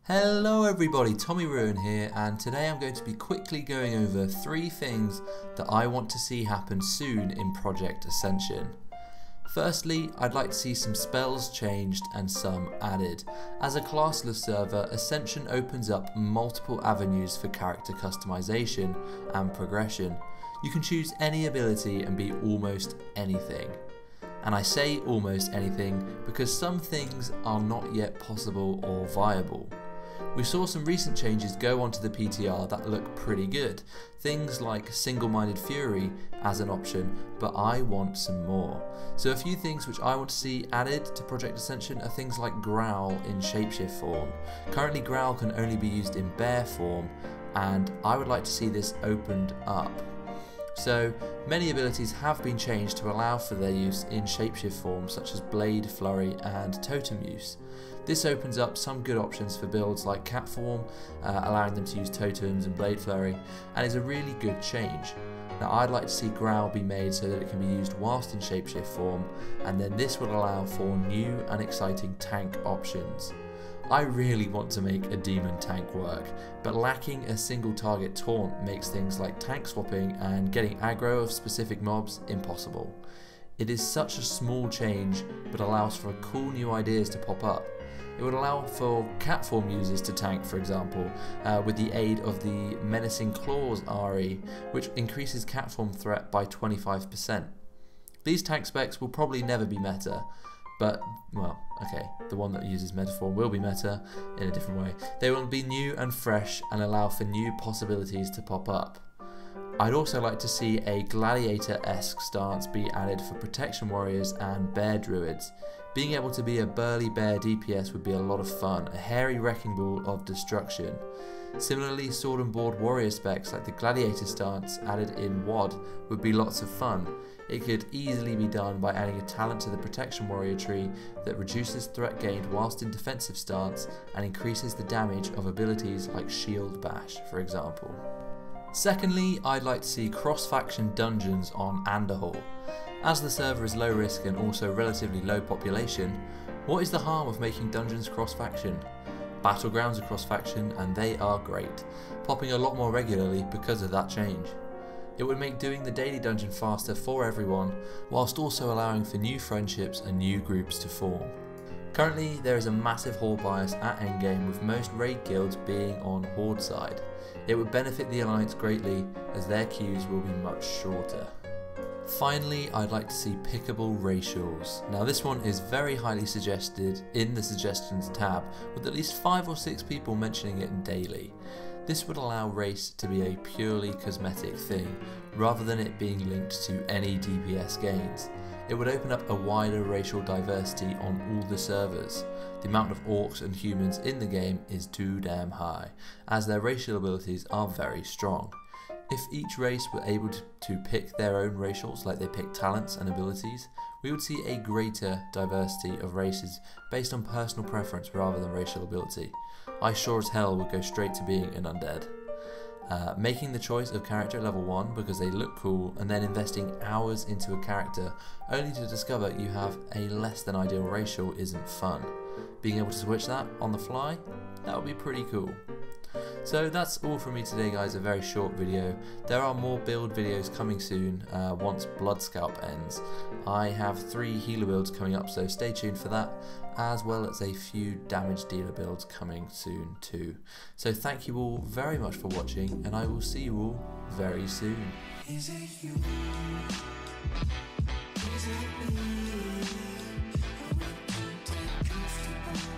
Hello everybody, Tommyruin here, and today I'm going to be quickly going over 3 things that I want to see happen soon in Project Ascension. Firstly, I'd like to see some spells changed and some added. As a classless server, Ascension opens up multiple avenues for character customization and progression. You can choose any ability and be almost anything. And I say almost anything because some things are not yet possible or viable. We saw some recent changes go onto the PTR that look pretty good, things like single-minded fury as an option, but I want some more. So a few things which I want to see added to Project Ascension are things like Growl in shapeshift form. Currently Growl can only be used in bear form, and I would like to see this opened up. So many abilities have been changed to allow for their use in shapeshift forms such as Blade, Flurry and Totem use. This opens up some good options for builds like Cat form, allowing them to use Totems and Blade Flurry, and is a really good change. Now I'd like to see Growl be made so that it can be used whilst in shapeshift form, and then this will allow for new and exciting tank options. I really want to make a demon tank work, but lacking a single target taunt makes things like tank swapping and getting aggro of specific mobs impossible. It is such a small change, but allows for cool new ideas to pop up. It would allow for cat form users to tank, for example, with the aid of the Menacing Claws RE, which increases cat form threat by 25%. These tank specs will probably never be meta, but, well, okay, the one that uses metaform will be meta in a different way. They will be new and fresh and allow for new possibilities to pop up. I'd also like to see a gladiator-esque stance be added for protection warriors and bear druids. Being able to be a burly bear DPS would be a lot of fun, a hairy wrecking ball of destruction. Similarly, sword and board warrior specs like the gladiator stance added in WoD would be lots of fun. It could easily be done by adding a talent to the protection warrior tree that reduces threat gained whilst in defensive stance and increases the damage of abilities like shield bash, for example. Secondly, I'd like to see cross-faction dungeons on Andahal. As the server is low risk and also relatively low population, what is the harm of making dungeons cross-faction? Battlegrounds are cross-faction and they are great, popping a lot more regularly because of that change. It would make doing the daily dungeon faster for everyone, whilst also allowing for new friendships and new groups to form. Currently there is a massive horde bias at endgame, with most raid guilds being on horde side. It would benefit the alliance greatly as their queues will be much shorter. Finally, I'd like to see pickable racials. Now this one is very highly suggested in the suggestions tab, with at least 5 or 6 people mentioning it daily. This would allow race to be a purely cosmetic thing, rather than it being linked to any DPS gains. It would open up a wider racial diversity on all the servers. The amount of orcs and humans in the game is too damn high, as their racial abilities are very strong. If each race were able to pick their own racials like they pick talents and abilities, we would see a greater diversity of races based on personal preference rather than racial ability. I sure as hell would go straight to being an undead. Making the choice of character at level 1 because they look cool, and then investing hours into a character only to discover you have a less than ideal racial isn't fun. Being able to switch that on the fly, that would be pretty cool. So that's all from me today guys, a very short video. There are more build videos coming soon once Blood Scalp ends. I have 3 healer builds coming up, so stay tuned for that, as well as a few damage dealer builds coming soon too. So thank you all very much for watching, and I will see you all very soon. Is it you? Is it me? Are we comfortable?